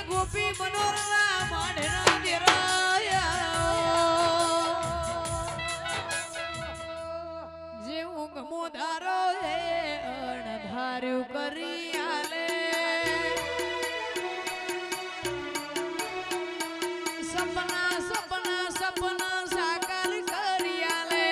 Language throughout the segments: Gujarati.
ગોપી મનોરના માઢના દેરાયા જેવું ગમો ધારો હે અણધાર્યું કરી આલે સપના સપના સપના સાકાર કરી આલે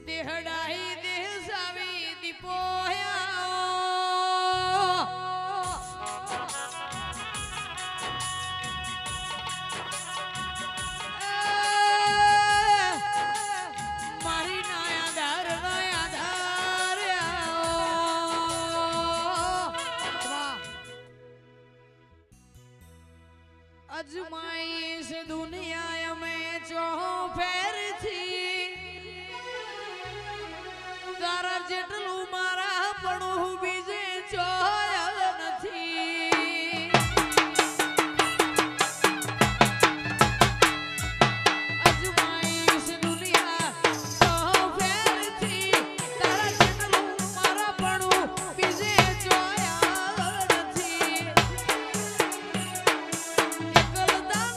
દેહડાઈ દેહ સાવી દીપોયા મારી નાયાદાર અજમાઈ સે દુનિયા में जो फेर थी તારા જેટલું મારા પણ બીજે જોયા નથી અજમાઈ સે દુનિયા તો ફેરથી તારા જેટલું મારા પણ બીજે જોયા નથી એકલતા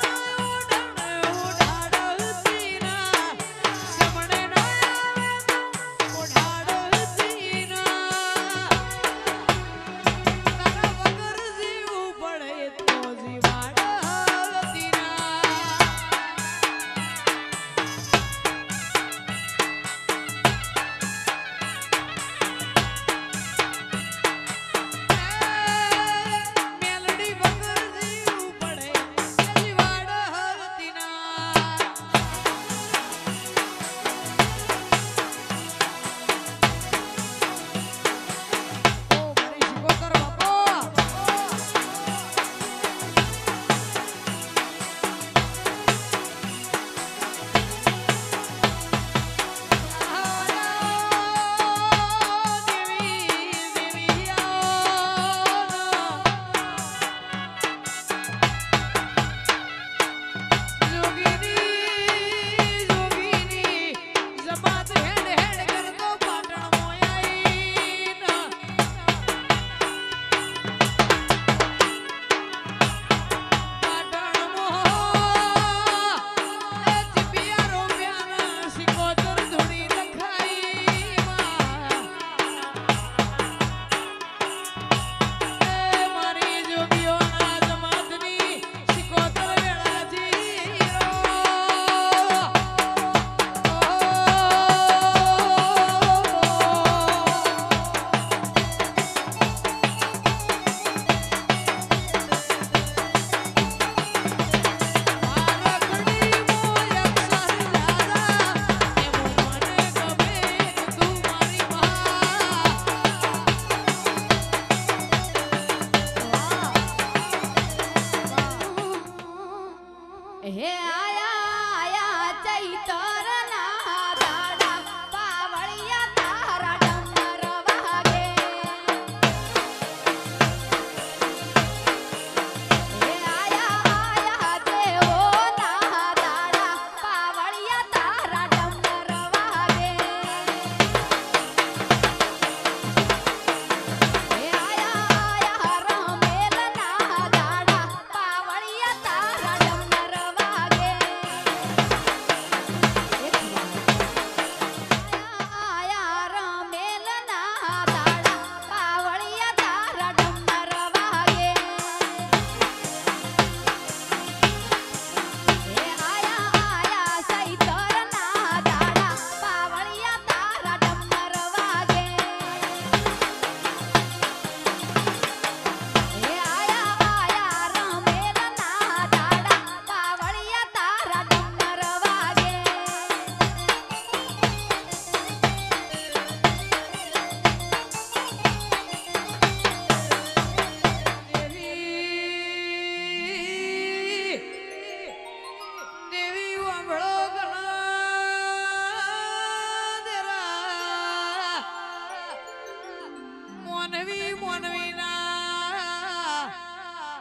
મનવી મોનવીના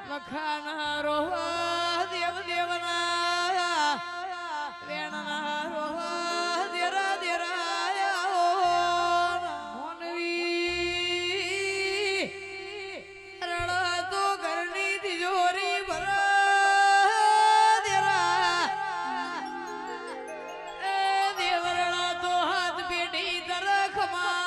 લખાના રોહ દેવ દેવના વેણના રોહ દેરા દેરા મોનવી રડા તો ઘરની તિજોરી ભરા દેરા એ દેવરડા તો હાથ પેટી તરખમાં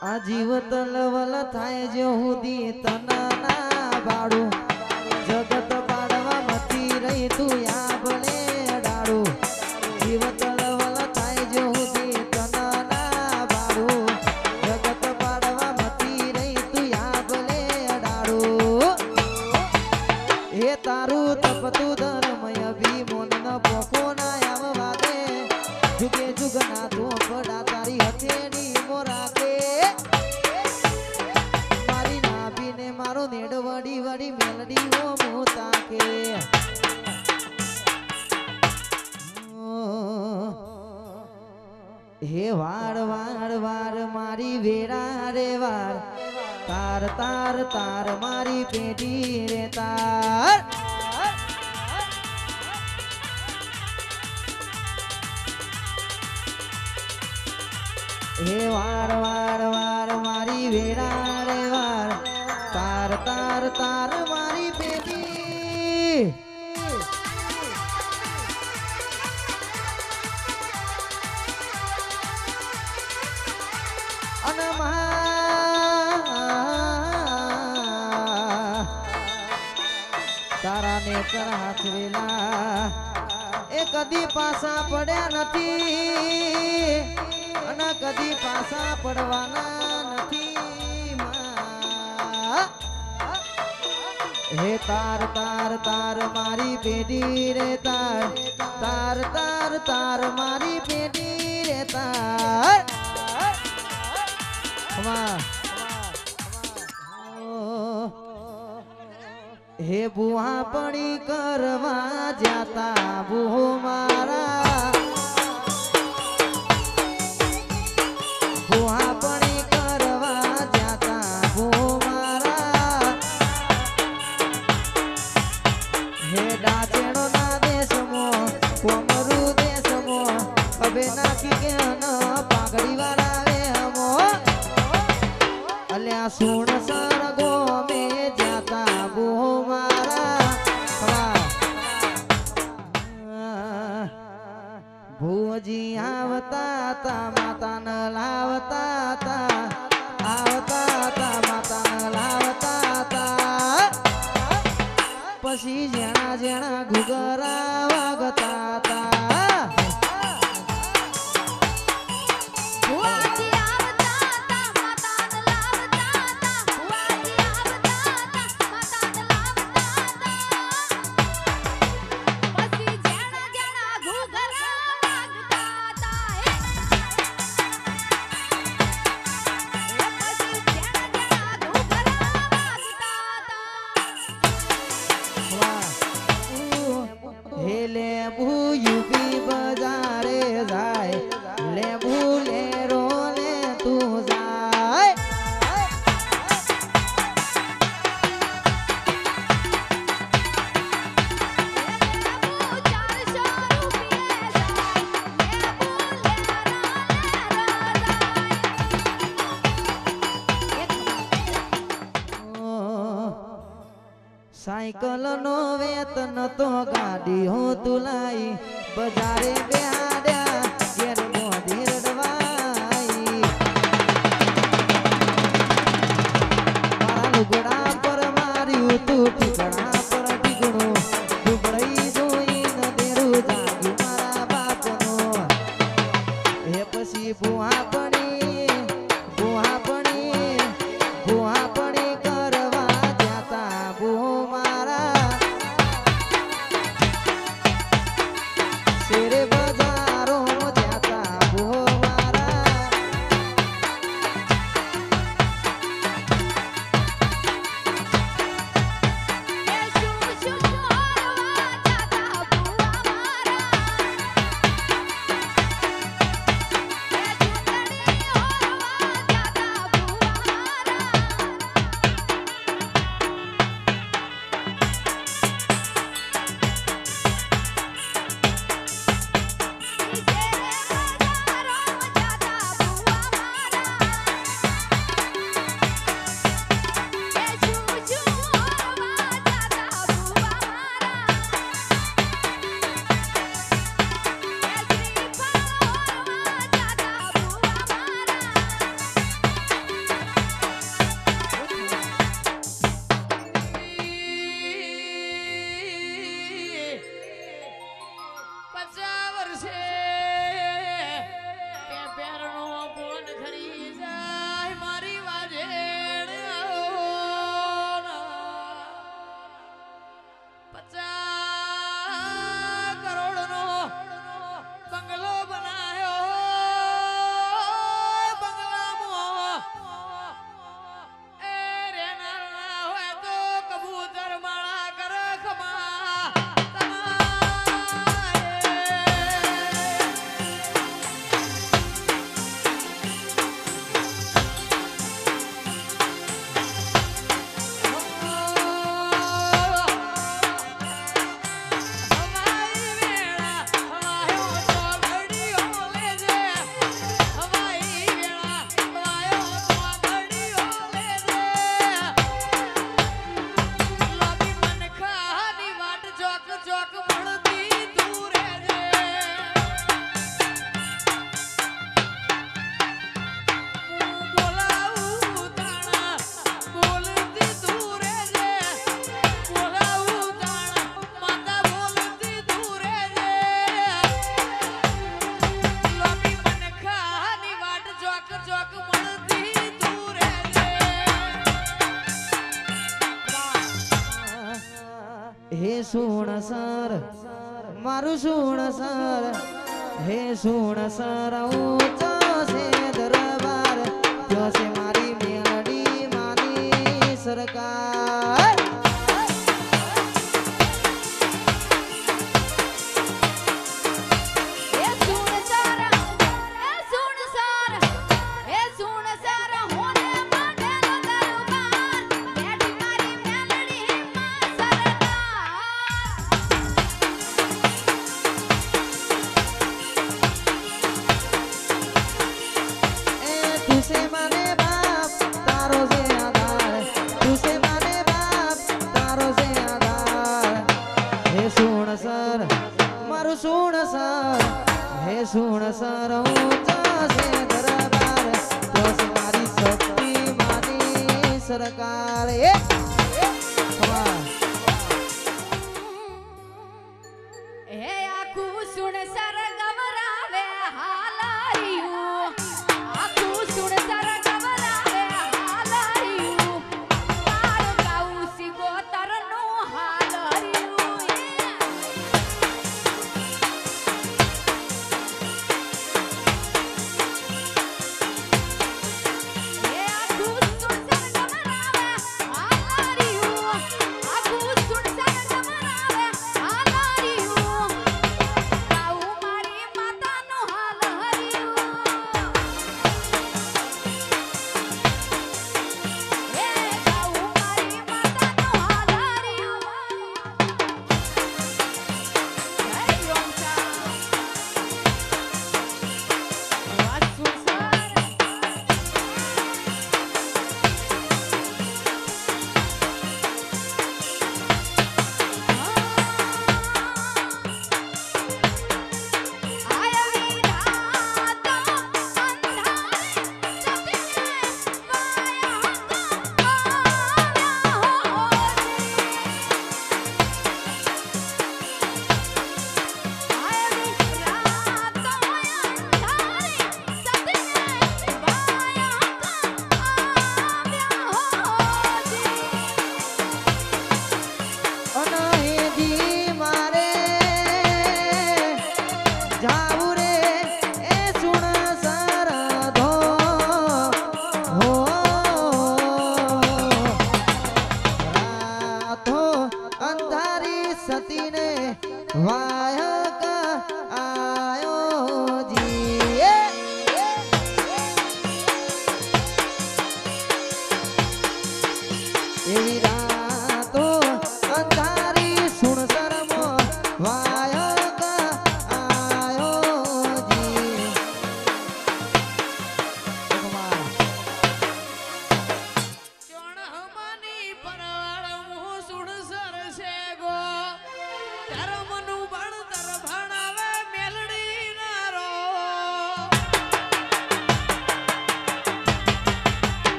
આ જીવ તલવલ થાય જો હુદી તનના બાળું જગત પાડવા મથી રહી તું યા ભલે ડાળું જીવ તલવલ થાય જો હુદી તનના બાળું જગત પાડવા મથી રહી તું યા ભલે ડાળું હે તારું તપતું ધર્મય ભીમોન ન પોખો ના આવવા દે જુગે જુગના તો પડા તારી હથેળી મોરાકે મારી નાભીને મારો નેડ વડી વડી મેલડી હો મોતાકે હે વાર વાર વાર મારી વેરા રે વાર તાર તાર તાર મારી પેઢી રે તાર હે વાર વાર વાર મારી વેરા રે વાર તાર તાર તાર મારી પેઢી અને તારા ને કર હાથવેલા એ કદી પાસા પડ્યા નથી અને કદી પાસા પડવાના નથી હે તાર તાર તાર મારી પેઢી રે તાર તાર તાર તાર મારી પેઢી રે તાર હે બુહા પડી કરવા જાતા બુહો મારા બુહા પડી કરવા જાતા બુહો મારા હે ડાચેડો ના દેશમો કોમરુ દેશમો હવે નાખી કે ન પાઘડી વાળા રે હમો અલ્યા સુણ સરગો મે જાતા બુહો ભુવજી આવતા તા માતા ન લાવતા તા આવતા તા માતા ન લાવતા તા પછી જેણા જેણા ઘુઘરા વાગતા તા લેબુ યુપી બજારે જાય લેબુ લેરો લે તું જાય સાયકલ નો વેતન તો ગાડી હો તુલાઈ બજારે બેહાડ્યા ઘેર મોઢી રડવાઈ મારા લુગડા પર માર્યું તું ઠીકણા પર ઠીકણું દુબળઈ જોઈ ન દેરું જાગ્યું મારા બાપનો હે પછી બુહા પડી કરવા જાતા બુહો મારા શેરે બજા ચોક ચોક મળતી તું રહેજે. હે સુણ સર મારું સુણ સર હે સુણ સર ઊંચો છે દરબાર ત્યો છે મારી મેલડી માની સરકાર तुसे माने बाप तारो से आधार तुसे माने बाप तारो से आधार हे सुण सर मारू सुण सर हे सुण सर ऊंचा से दरबार तो से मारी शक्ति मानी सरकार ए હે આખું સુણ સર ગવરાવે હાલાયું આખું સુણ સર ગવરાવે હાલાયું તાર ગાઉ સિગો તરનું હાલાયું હે આખું સુણ સર ગવરાવે હાલાયું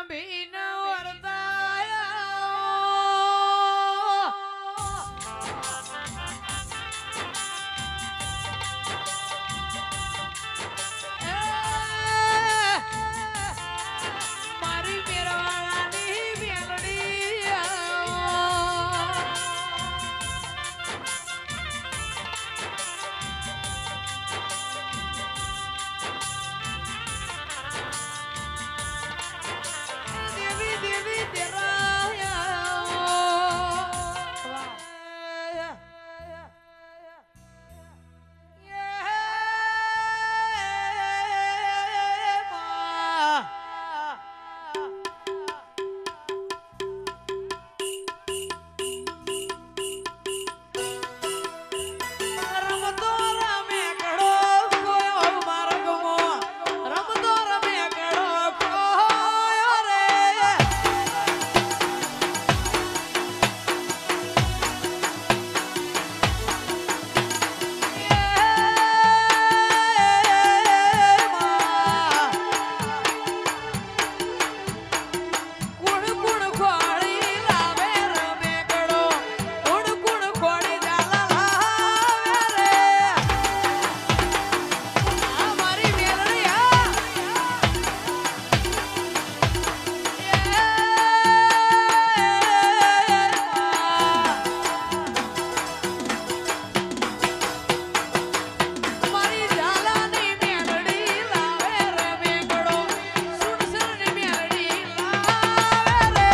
ભીન વરતાયા મારી મેરવાળાની મેલડી દેવી દેવી રમતો રમે કડો કોયો માર્ગમો રમતો રમે કડો કોયો રે કુણ કુણ ખોળી લાવે રમે કડો કુણ કુણ ખોળી જાલા લાવે રે આ મારી મેલડી મારી ઝાલાની મેલડી લાવે રમે કડો સુણસરની મેલડી લાવે રે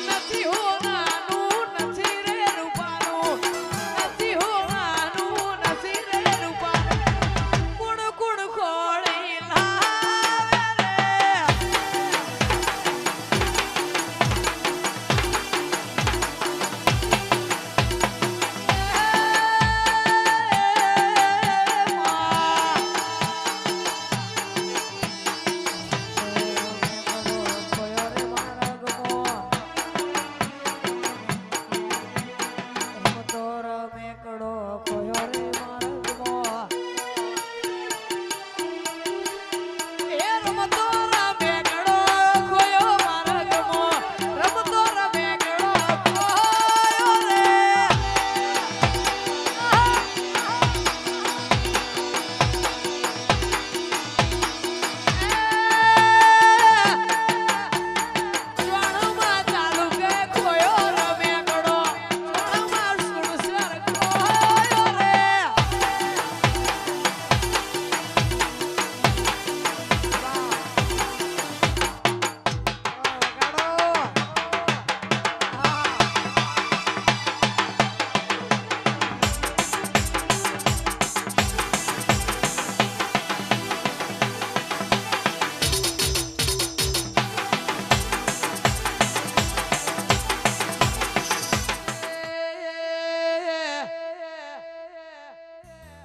નથી હોવાનું નથી રે રૂપાનું નથી હોવાનું નથી રે રૂપાનું કુણ કુણ ખોળી લાવે રે રમતો રમે કડો ખોયો માર્ગમો રમતો રમે કડો ખોયો રે વાણમાં ચાલુ કે ખોયો રમે કડો વાણમાં સુણસર ખોયો રે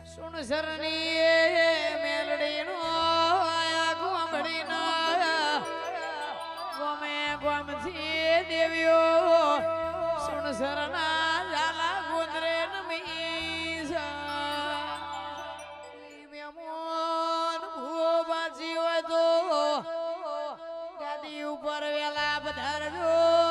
સુણસરની મેલડીનો આયા ગોમડીનો ગોમે ગોમથી દેવીઓ સુણસરના ઝાલા ગોંદરે નમી મેમોન ભૂ બાજી હોય તો ગાદી ઉપર વેલા પધારજો